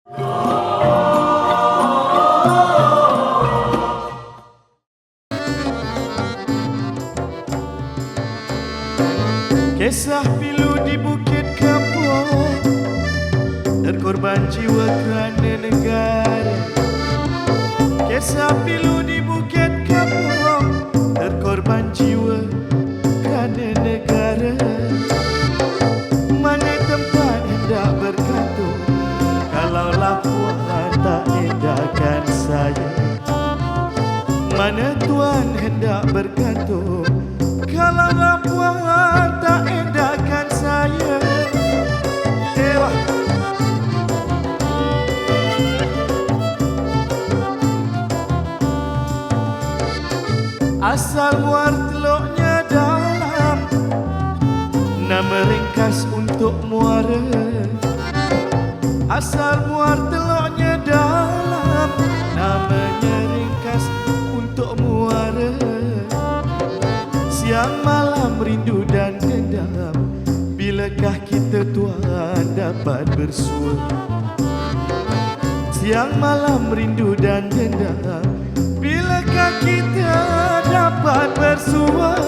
Kisah pilu di Bukit Kapur, terkorban jiwa kerana negara. Kisah pilu di Bukit Kapur, terkorban jiwa kerana negara. Mana tempat hendak bergantung, kalaulah Tuhan tak edahkan saya. Mana Tuhan hendak bergantung, kalaulah Tuhan tak edahkan saya. Asal muar teluknya dalam, nama ringkas untuk muara. Asal muar teluknya dalam, namanya ringkas untuk muara. Siang malam rindu dan dendam, bilakah kita Tuhan dapat bersua? Siang malam rindu dan dendam, bilakah kita dapat bersua?